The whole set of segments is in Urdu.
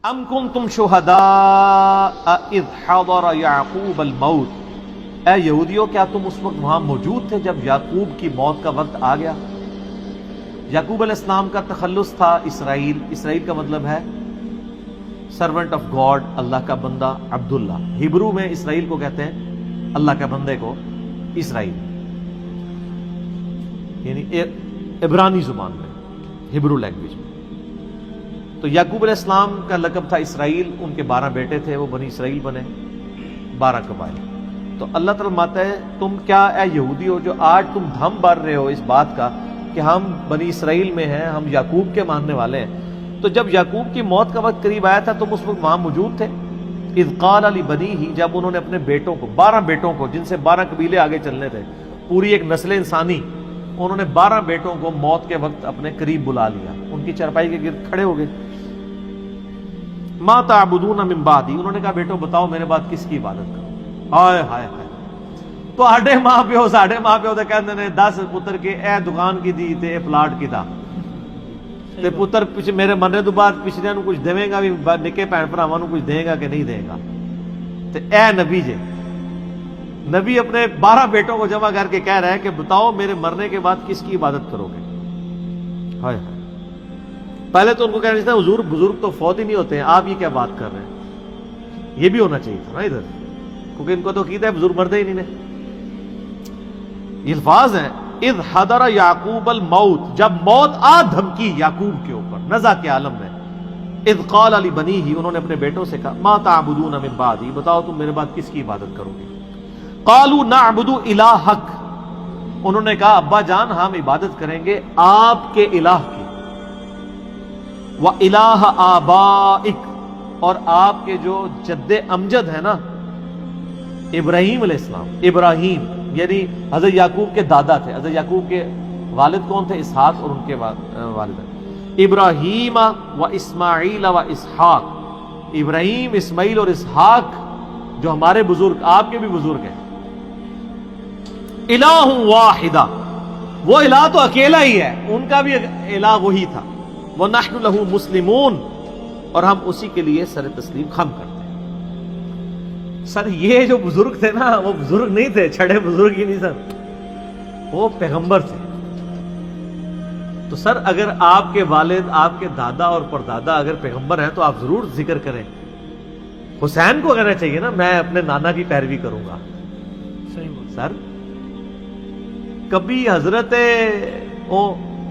ام کنتم شہداء اذ حضر یعقوب الموت، اے یہودیوں کیا تم اس وقت وہاں موجود تھے جب یعقوب کی موت کا وقت آ گیا؟ یعقوب علیہ السلام کا تخلص تھا اسرائیل، اسرائیل کا مطلب ہے سرونٹ آف گاڈ، اللہ کا بندہ، عبداللہ۔ ہیبرو میں اسرائیل کو کہتے ہیں اللہ کے بندے کو اسرائیل، یعنی عبرانی زبان میں، ہیبرو لینگویج میں۔ تو یعقوب علیہ السلام کا لقب تھا اسرائیل، ان کے 12 بیٹے تھے، وہ بنی اسرائیل بنے، 12 قبائل۔ تو اللہ تعالیٰ ماتا ہے تم کیا اے یہودی ہو جو آج تم دھم بھر رہے ہو اس بات کا کہ ہم بنی اسرائیل میں ہیں، ہم یعقوب کے ماننے والے ہیں، تو جب یعقوب کی موت کا وقت قریب آیا تھا تم اس وقت وہاں موجود تھے؟ اذ قال لبنیہ، جب انہوں نے اپنے بیٹوں کو، 12 بیٹوں کو، جن سے 12 قبیلے آگے چلنے تھے، پوری ایک نسل انسانی، انہوں نے 12 بیٹوں کو موت کے وقت اپنے قریب بلا لیا، ان کی چرپائی کے گرد کھڑے ہو گئے۔ ما تعبدون من بعدی، انہوں نے کہا بیٹوں بتاؤ میرے بعد کس کی عبادت کرو؟ ہائے ہائے ہائے، تو آڈے ماں پیو ساڈے ماں پیو تے کہندے نے 10 پتر کے اے دکان کی دی تے اے پلاٹ کی دا، تے پتر پیچھے میرے مرنے تو بعد پچھلیاں نو کچھ دیویں گا بھی، نکے بھن بھراواں نو کچھ دے گا کہ نہیں دے گا؟ تے اے نبی جے، نبی اپنے 12 بیٹوں کو جمع کر کے کہہ رہا ہے کہ بتاؤ میرے مرنے کے بعد کس کی عبادت کرو گے؟ ہائے ہائے، پہلے تو ان کو کہنا چاہتا ہے حضور بزرگ تو فوت ہی نہیں ہوتے ہیں، آپ یہ کیا بات کر رہے ہیں؟ یہ بھی ہونا چاہیے تھا نا ادھر، کیونکہ ان کو تو عقیدہ ہے بزرگ مرتے ہی نہیں نے۔ یہ الفاظ ہیں اذ حضر یعقوب الموت، جب موت آ دھمکی یعقوب کے اوپر نزع کے عالم میں، اذ قال لبنیہ، انہوں نے اپنے بیٹوں سے کہا ما تعبدون من بعدی، بتاؤ تم میرے بعد کس کی عبادت کرو گے؟ قالوا نعبد الہک، انہوں نے کہا ابا جان ہم عبادت کریں گے آپ کے الہ کی، وَإِلَٰهَ آبَائِكَ، اور آپ کے جو جد امجد ہے نا ابراہیم علیہ السلام، ابراہیم یعنی حضرت یعقوب کے دادا تھے، حضرت یعقوب کے والد کون تھے؟ اسحاق، اور ان کے والد ابراہیم و اسماعیل و اسحاق، ابراہیم، اسماعیل اور اسحاق جو ہمارے بزرگ، آپ کے بھی بزرگ ہیں، الہ واحدہ، وہ الہ تو اکیلا ہی ہے، ان کا بھی الہ وہی تھا، وَنَحْنُ لَهُ مُسْلِمُونَ، اور ہم اسی کے لیے سر تسلیم خم کرتے ہیں۔ سر یہ جو بزرگ تھے نا وہ بزرگ نہیں تھے، چھڑے بزرگ ہی نہیں سر، وہ پیغمبر تھے۔ تو سر اگر آپ کے والد، آپ کے دادا اور پردادا اگر پیغمبر ہیں تو آپ ضرور ذکر کریں۔ حسین کو کہنا چاہیے نا میں اپنے نانا کی پیروی کروں گا۔ سر کبھی حضرت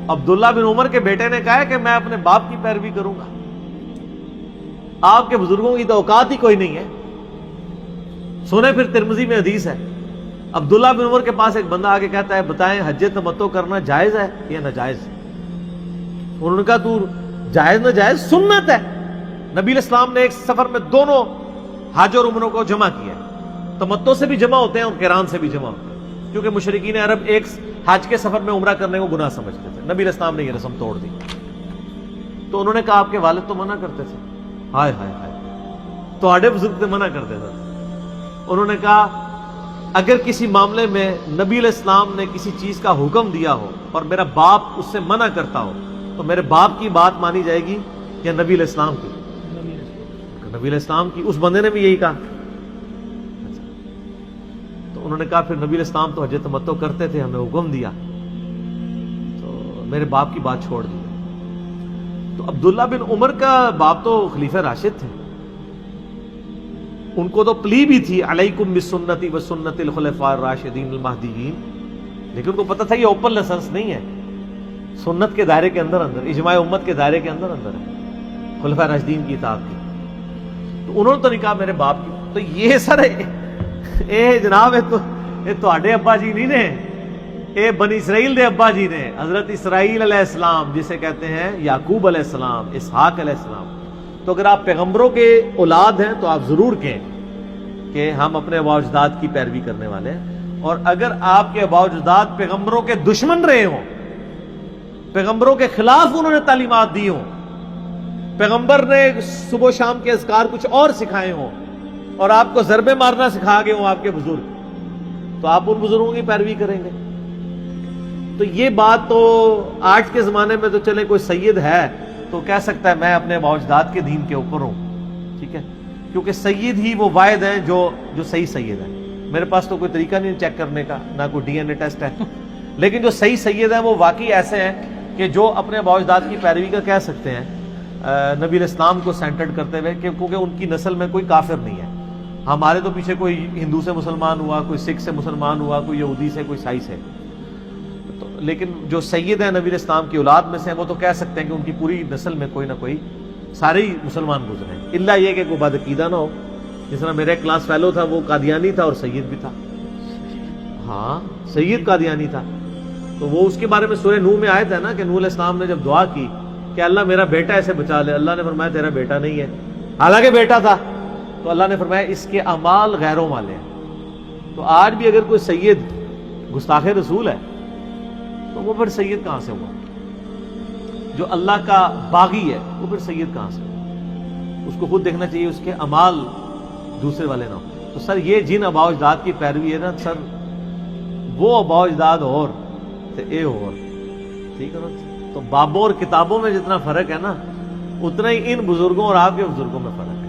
عبداللہ بن عمر کے بیٹے نے کہا ہے کہ میں اپنے باپ کی پیروی کروں گا؟ آپ کے بزرگوں کی تو اوقات ہی کوئی نہیں ہے۔ سنیں پھر ترمذی میں حدیث ہے، عبداللہ بن عمر کے پاس ایک بندہ آگے کہتا ہے بتائیں حج تمتع کرنا جائز ہے یا ناجائز؟ انہوں نے کہا تو جائز ناجائز سنت ہے۔ نبی علیہ السلام نے ایک سفر میں دونوں حج اور عمروں کو جمع کیا، تمتع سے بھی جمع ہوتے ہیں اور قران سے بھی جمع ہوتے ہیں، کیونکہ مشرکین عرب ایک حج کے سفر میں عمرہ کرنے کو گناہ سمجھتے تھے، نبی علیہ السلام نے یہ رسم توڑ دی۔ تو انہوں نے کہا آپ کے والد تو منع کرتے تھے۔ ہائے ہائے ہائے، تو آڈے بزرگ سے منع کرتے تھے۔ انہوں نے کہا اگر کسی معاملے میں نبی علیہ السلام نے کسی چیز کا حکم دیا ہو اور میرا باپ اس سے منع کرتا ہو تو میرے باپ کی بات مانی جائے گی یا نبی علیہ السلام کی؟ نبی علیہ السلام کی۔ اس بندے نے بھی یہی کہا۔ تو انہوں نے کہا پھر نبی علیہ السلام تو حج تمتع کرتے تھے، ہمیں حکم دیا تو میرے باپ کی بات چھوڑ دی۔ تو عبداللہ بن عمر کا باپ تو خلیفہ راشد تھے، ان کو تو پلی بھی تھی علیکم بسنتی و سنت الخلفاء الراشدین المہدیین، لیکن ان کو پتہ تھا یہ اوپن لائسنس نہیں ہے، سنت کے دائرے کے اندر اندر، اجماع امت کے دائرے کے اندر اندر ہے خلفاء راشدین کی اطاعت کی۔ تو انہوں نے تو نہیں کہا میرے باپ کی۔ تو یہ سر اے جناب یہ تو آڈے ابا جی نہیں نے، اے بنی اسرائیل دے ابا جی نے، حضرت اسرائیل علیہ السلام جسے کہتے ہیں یعقوب علیہ السلام، اسحاق علیہ السلام۔ تو اگر آپ پیغمبروں کے اولاد ہیں تو آپ ضرور کہیں کہ ہم اپنے آباء و اجداد کی پیروی کرنے والے ہیں، اور اگر آپ کے آباء و اجداد پیغمبروں کے دشمن رہے ہوں، پیغمبروں کے خلاف انہوں نے تعلیمات دی ہوں، پیغمبر نے صبح و شام کے اذکار کچھ اور سکھائے ہوں اور آپ کو ضربے مارنا سکھا گئے ہوں آپ کے بزرگ، تو آپ ان بزرگوں کی پیروی کریں گے؟ تو یہ بات تو آج کے زمانے میں تو چلے کوئی سید ہے تو کہہ سکتا ہے میں اپنے آباء و اجداد کے دین کے اوپر ہوں، ٹھیک ہے، کیونکہ سید ہی وہ واحد ہیں جو صحیح سید ہیں. میرے پاس تو کوئی طریقہ نہیں چیک کرنے کا، نہ کوئی ڈی این اے ٹیسٹ ہے، لیکن جو صحیح سید ہیں وہ واقعی ایسے ہیں کہ جو اپنے آباء و اجداد کی پیروی کا کہہ سکتے ہیں نبی علیہ السلام کو سینٹرڈ کرتے ہوئے، کیونکہ ان کی نسل میں کوئی کافر نہیں ہے. ہمارے تو پیچھے کوئی ہندو سے مسلمان ہوا، کوئی سکھ سے مسلمان ہوا، کوئی یہودی سے، کوئی عیسائی سے، لیکن جو سید ہیں نبی علیہ السلام کی اولاد میں سے، وہ تو کہہ سکتے ہیں کہ ان کی پوری نسل میں کوئی نہ کوئی سارے ہی مسلمان گزرے ہیں، الا یہ کہ کوئی بدعقیدہ نہ ہو. جس طرح میرا ایک کلاس فیلو تھا، وہ قادیانی تھا اور سید بھی تھا. ہاں، سید قادیانی تھا. تو وہ اس کے بارے میں سورہ نوح میں آیت ہے نا کہ نوح علیہ السلام نے جب دعا کی کہ اللہ میرا بیٹا ایسے بچا لے، اللہ نے فرمایا تیرا بیٹا نہیں ہے، حالانکہ بیٹا تھا. تو اللہ نے فرمایا اس کے اعمال غیروں والے ہیں. تو آج بھی اگر کوئی سید گستاخ رسول ہے تو وہ پھر سید کہاں سے ہوا؟ جو اللہ کا باغی ہے وہ پھر سید کہاں سے ہوا؟ اس کو خود دیکھنا چاہیے، اس کے اعمال دوسرے والے نہ ہوں. تو سر یہ جن آباء و اجداد کی پیروی ہے نا سر، وہ آباء و اجداد اور تے اے اور، ٹھیک ہے نا. تو بابوں اور کتابوں میں جتنا فرق ہے نا، اتنا ہی ان بزرگوں اور آپ کے بزرگوں میں فرق ہے.